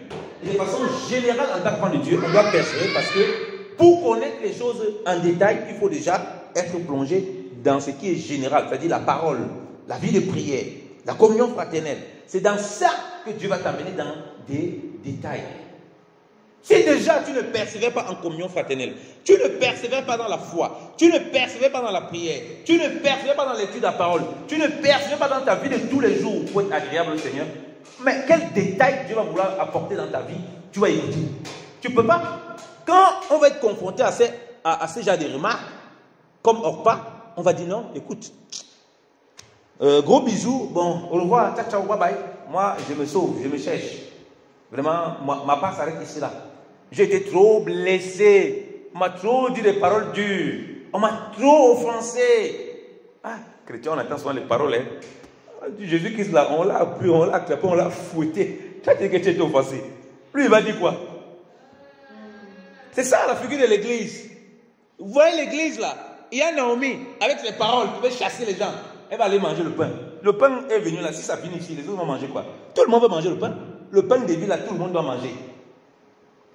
Et de façon générale en tant qu'enfant de Dieu, on doit persévérer parce que pour connaître les choses en détail, il faut déjà être plongé dans ce qui est général, c'est-à-dire la parole, la vie de prière, la communion fraternelle. C'est dans ça que Dieu va t'amener dans des détails. Si déjà tu ne persévères pas en communion fraternelle, tu ne persévères pas dans la foi, tu ne persévères pas dans la prière, tu ne persévères pas dans l'étude de la parole, tu ne persévères pas dans ta vie de tous les jours pour être agréable au Seigneur, mais quel détail Dieu va vouloir apporter dans ta vie, tu vas écouter. Tu ne peux pas. Quand on va être confronté à ces genres de remarques, comme Orpa, on va dire non, écoute, gros bisous, bon, au revoir, ciao, ciao, bye bye. Moi, je me sauve, je me cherche. Vraiment, ma part s'arrête ici là. J'ai été trop blessé. On m'a trop dit des paroles dures. On m'a trop offensé. Ah, chrétien, on entend souvent les paroles. Hein. Jésus-Christ, là, on l'a appris, on l'a clapé, on l'a fouetté. Tu as dit que tu étais offensé. Lui, il va dire quoi? C'est ça la figure de l'église. Vous voyez l'église là? Il y a Naomi, avec ses paroles, qui veut chasser les gens. Elle va aller manger le pain. Le pain est venu là. Si ça finit ici, les autres vont manger quoi? Tout le monde veut manger le pain. Le pain des villes là, tout le monde doit manger.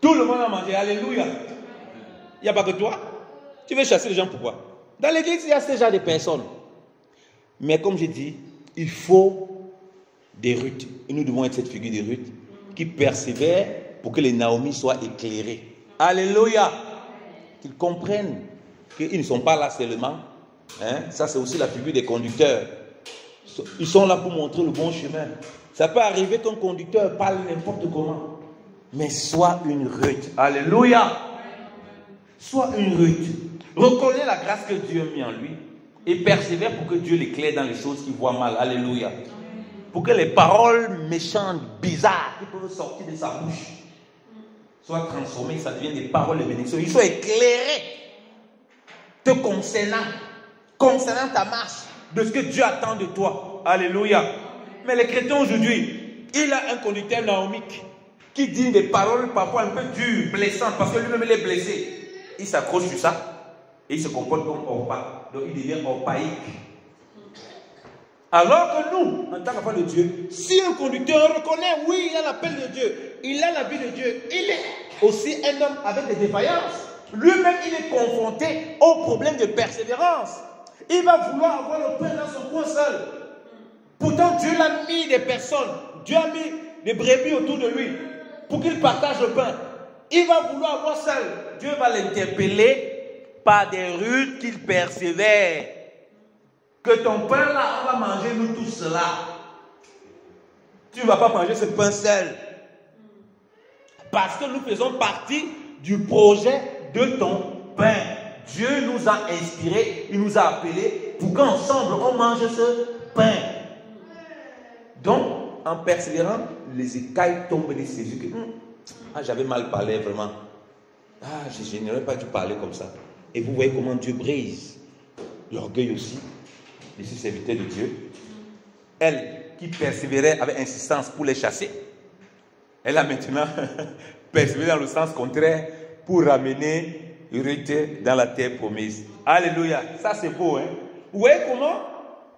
Tout le monde doit manger. Alléluia. Il n'y a pas que toi. Tu veux chasser les gens pourquoi? Dans l'église, il y a ce genre de personnes. Mais comme j'ai dit, il faut des Ruth. Et nous devons être cette figure de Ruth qui persévère pour que les Naomi soient éclairés. Alléluia. Qu'ils comprennent qu'ils ne sont pas là seulement. Hein? Ça, c'est aussi la figure des conducteurs. Ils sont là pour montrer le bon chemin. Ça peut arriver qu'un conducteur parle n'importe comment. Mais sois une Ruth. Alléluia. Sois une Ruth. Reconnais la grâce que Dieu a mis en lui et persévère pour que Dieu l'éclaire dans les choses qu'il voit mal. Alléluia. Pour que les paroles méchantes, bizarres, qui peuvent sortir de sa bouche, soient transformées, ça devient des paroles de bénédiction. Ils soient éclairés te concernant ta marche, de ce que Dieu attend de toi. Alléluia. Mais les chrétiens aujourd'hui, il a un conducteur naomique qui dit des paroles parfois un peu dures, blessantes, parce que lui-même il est blessé. Il s'accroche sur ça et il se comporte comme Orpa. Donc il devient orpaïque. Alors que nous, en tant qu'enfants de Dieu, si un conducteur reconnaît, oui, il a l'appel de Dieu, il a la vie de Dieu, il est aussi un homme avec des défaillances. Lui-même, il est confronté au problème de persévérance. Il va vouloir avoir le pain dans son coin seul. Pourtant, Dieu l'a mis des personnes, Dieu a mis des brebis autour de lui pour qu'il partage le pain. Il va vouloir avoir seul. Dieu va l'interpeller par des Ruth qu'il persévère. Que ton pain là, on va manger nous tous là. Tu ne vas pas manger ce pain seul. Parce que nous faisons partie du projet de ton pain. Dieu nous a inspirés, il nous a appelés pour qu'ensemble on mange ce pain. Donc, en persévérant, les écailles tombent de ses yeux. J'avais mal parlé vraiment. Je n'aurais pas dû parler comme ça. Et vous voyez comment Dieu brise l'orgueil aussi de ces serviteurs de Dieu. Elle, qui persévérait avec insistance pour les chasser, Elle a maintenant persévéré dans le sens contraire pour ramener Ruth dans la terre promise. Alléluia. Ça, c'est beau, hein? Vous voyez comment,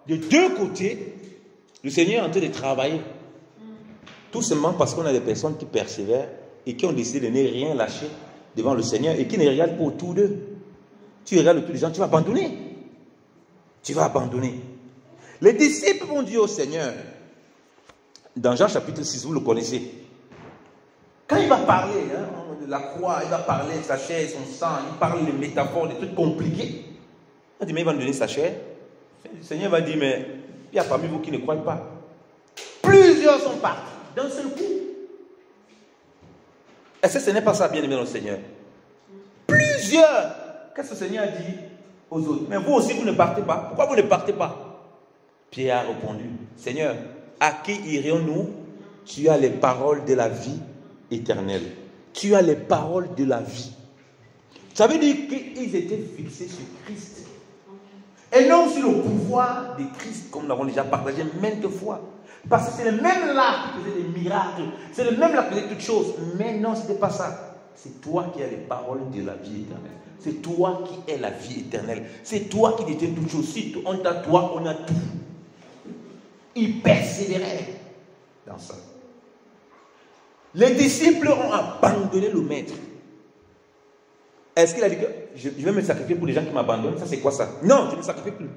de deux côtés, le Seigneur est en train de travailler. Tout simplement parce qu'on a des personnes qui persévèrent et qui ont décidé de ne rien lâcher devant le Seigneur et qui ne regardent pas autour d'eux. Tu regardes autour des gens, tu vas abandonner. Tu vas abandonner. Les disciples vont dire au Seigneur, dans Jean chapitre 6, vous le connaissez, quand il va parler de la croix, il va parler de sa chair, son sang, il parle de métaphores, des trucs compliqués. On dit, mais il va nous donner sa chair. Le Seigneur va dire, mais il y a parmi vous qui ne croient pas. Plusieurs sont partis d'un seul coup. Est-ce que ce n'est pas ça, bien aimé dans le Seigneur? Plusieurs. Qu'est-ce que le Seigneur a dit aux autres? Mais vous aussi, vous ne partez pas. Pourquoi vous ne partez pas? Pierre a répondu, Seigneur, à qui irions-nous? Tu as les paroles de la vie éternelle. Tu as les paroles de la vie. Ça veut dire qu'ils étaient fixés sur Christ. Et non sur le pouvoir de Christ, comme nous l'avons déjà partagé maintes fois. Parce que c'est le même là qui faisait des miracles. C'est le même là qui faisait toutes choses. Mais non, ce n'était pas ça. C'est toi qui as les paroles de la vie éternelle. C'est toi qui es la vie éternelle. C'est toi qui détiens toutes choses. Si on a toi, on a tout. Ils persévéraient dans ça. Les disciples ont abandonné le maître. Est-ce qu'il a dit que je vais me sacrifier pour les gens qui m'abandonnent? Ça, c'est quoi ça? Non, je ne me sacrifie plus.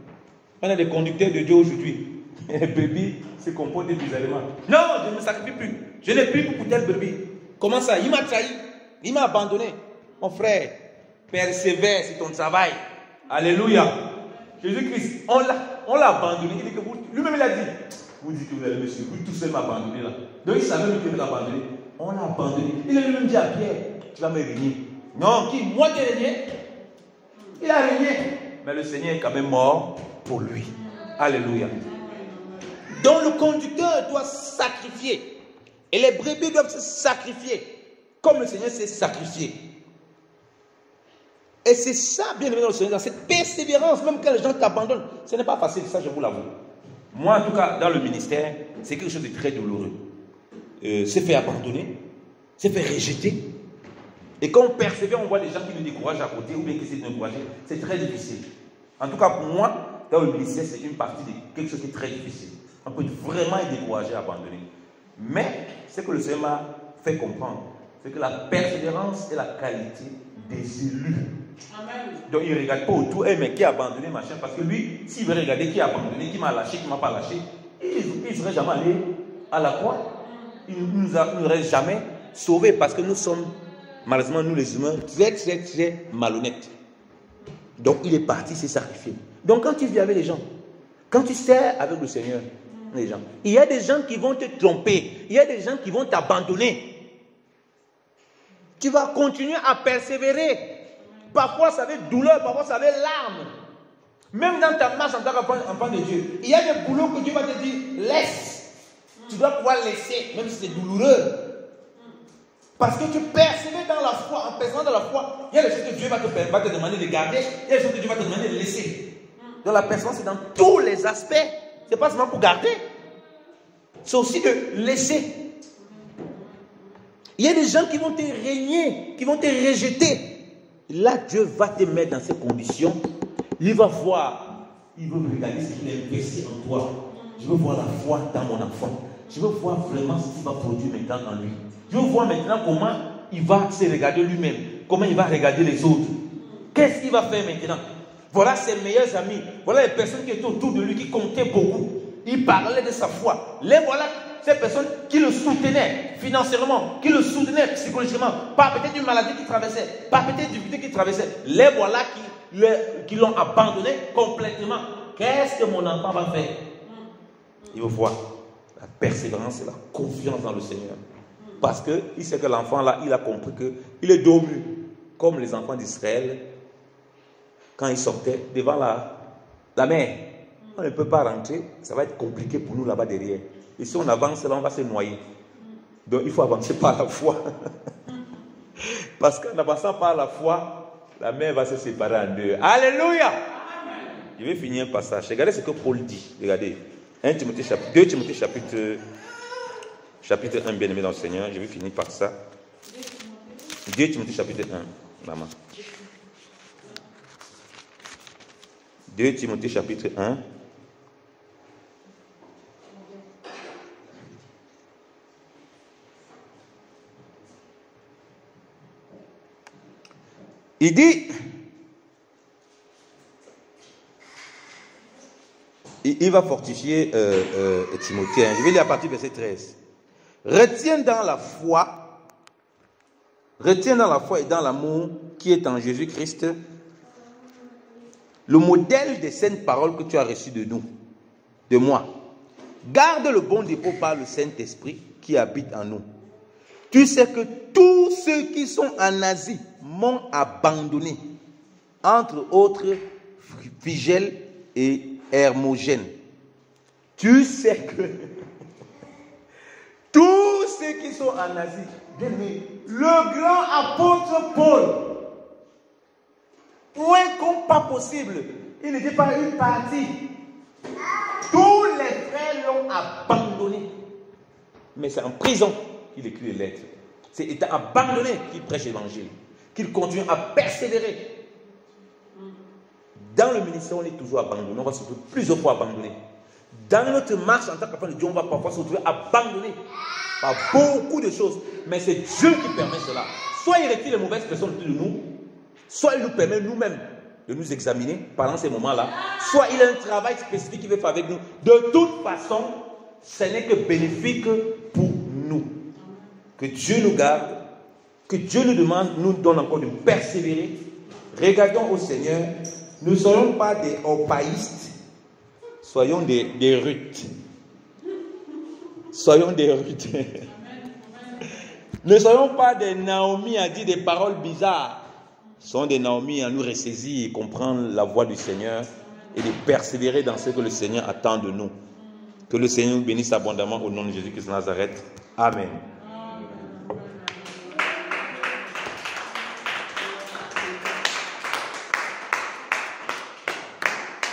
On a des conducteurs de Dieu aujourd'hui. Les brebis se comportent bizarrement. Non, je ne me sacrifie plus. Je n'ai plus pour tel brebis. Comment ça? Il m'a trahi. Il m'a abandonné. Mon frère, persévère sur ton travail. Alléluia. Jésus-Christ, on l'a abandonné. Il dit que lui-même, il a dit, vous dites que vous allez me suivre. Vous tout seul m'abandonner là. Donc il savait lui qu'il veut l'abandonner. On l'a abandonné. Il a lui-même dit à Pierre, tu vas me régner. Non, qui? Moi qui ai régné? Il a régné. Mais le Seigneur est quand même mort pour lui. Alléluia. Donc le conducteur doit sacrifier. Et les brebis doivent se sacrifier. Comme le Seigneur s'est sacrifié. Et c'est ça, bien aimé dans le Seigneur, dans cette persévérance, même quand les gens t'abandonnent. Ce n'est pas facile, ça je vous l'avoue. Moi, en tout cas, dans le ministère, c'est quelque chose de très douloureux. C'est fait abandonner, c'est fait rejeter. Et quand on persévère, on voit des gens qui nous découragent à côté ou bien qui essaient de nous encourager. C'est très difficile. En tout cas, pour moi, dans le ministère, c'est une partie de quelque chose qui est très difficile. On peut vraiment être découragé, abandonner. Mais ce que le Seigneur m'a fait comprendre, c'est que la persévérance est la qualité des élus. Amen. Donc il ne regarde pas autour, mais qui a abandonné, machin, parce que lui, s'il veut regarder qui a abandonné, qui m'a lâché, qui ne m'a pas lâché, il ne serait jamais allé à la croix. Il ne nous aurait jamais sauvés, parce que nous sommes, malheureusement, nous les humains, très malhonnêtes. Donc il est parti s'est sacrifié. Donc quand tu vis avec les gens, quand tu sers avec le Seigneur, les gens, il y a des gens qui vont te tromper, il y a des gens qui vont t'abandonner. Tu vas continuer à persévérer. Parfois ça veut douleur, parfois ça veut larmes. Même dans ta marche en tant qu'enfant de Dieu, il y a des boulots que Dieu va te dire, laisse. Tu dois pouvoir laisser, même si c'est douloureux. Parce que tu persévères dans la foi, en persévérant dans la foi, il y a des choses que Dieu va te demander de garder, il y a des choses que Dieu va te demander de laisser. Donc la persévérance, c'est dans tous les aspects. Ce n'est pas seulement pour garder. C'est aussi de laisser. Il y a des gens qui vont te régner, qui vont te rejeter. Là, Dieu va te mettre dans ces conditions. Il va voir, il veut regarder ce qu'il a investi en toi. Je veux voir la foi dans mon enfant. Je veux voir vraiment ce qu'il va produire maintenant en lui. Je veux voir maintenant comment il va se regarder lui-même. Comment il va regarder les autres. Qu'est-ce qu'il va faire maintenant? Voilà ses meilleurs amis. Voilà les personnes qui étaient autour de lui, qui comptaient beaucoup. Il parlait de sa foi. Les voilà ces personnes qui le soutenaient financièrement, qui le soutenaient psychologiquement, pas peut-être une maladie qui traversait, pas peut-être une difficulté qui traversait. Les voilà qui l'ont abandonné complètement. Qu'est-ce que mon enfant va faire? Il veut voir la persévérance et la confiance dans le Seigneur. Parce qu'il sait que l'enfant là, il a compris qu'il est dormu. Comme les enfants d'Israël, quand ils sortaient devant la mer. On ne peut pas rentrer, ça va être compliqué pour nous là-bas derrière. Et si on avance là, on va se noyer. Donc il faut avancer par la foi. Parce qu'en avançant par la foi, la mer va se séparer en deux. Alléluia! Je vais finir un passage. Regardez ce que Paul dit. Regardez. 2 Timothée chapitre 1, bien-aimé dans le Seigneur. Je vais finir par ça. 2 Timothée, chapitre 1, maman. 2 Timothée, chapitre 1. Il dit, il va fortifier Timothée. Je vais lire à partir du verset 13. Retiens dans la foi et dans l'amour qui est en Jésus-Christ le modèle des saintes paroles que tu as reçues de nous, de moi. Garde le bon dépôt par le Saint-Esprit qui habite en nous. Tu sais que tous ceux qui sont en Asie m'ont abandonné, entre autres Phygèle et Hermogène. Tu sais que tous ceux qui sont en Asie, le grand apôtre Paul, point comme pas possible, il n'était pas une partie. Tous les frères l'ont abandonné. Mais c'est en prison qu'il écrit les lettres. C'est étant abandonné qu'il prêche l'évangile, qu'il continue à persévérer. Dans le ministère, on est toujours abandonné. On va se retrouver plusieurs fois abandonné. Dans notre marche en tant qu'enfant de Dieu, on va parfois se retrouver abandonné par beaucoup de choses. Mais c'est Dieu qui permet cela. Soit il retire les mauvaises personnes autour de nous, soit il nous permet nous-mêmes de nous examiner pendant ces moments-là, soit il a un travail spécifique qu'il veut faire avec nous. De toute façon, ce n'est que bénéfique pour nous. Que Dieu nous garde, que Dieu nous demande, nous donne encore de persévérer. Regardons au Seigneur. Nous ne soyons pas des orpaïstes, soyons des Ruth. Soyons des Ruth. Ne soyons pas des Naomi à dire des paroles bizarres. Soyons des Naomi à nous ressaisir et comprendre la voix du Seigneur et de persévérer dans ce que le Seigneur attend de nous. Que le Seigneur nous bénisse abondamment au nom de Jésus-Christ de Nazareth. Amen.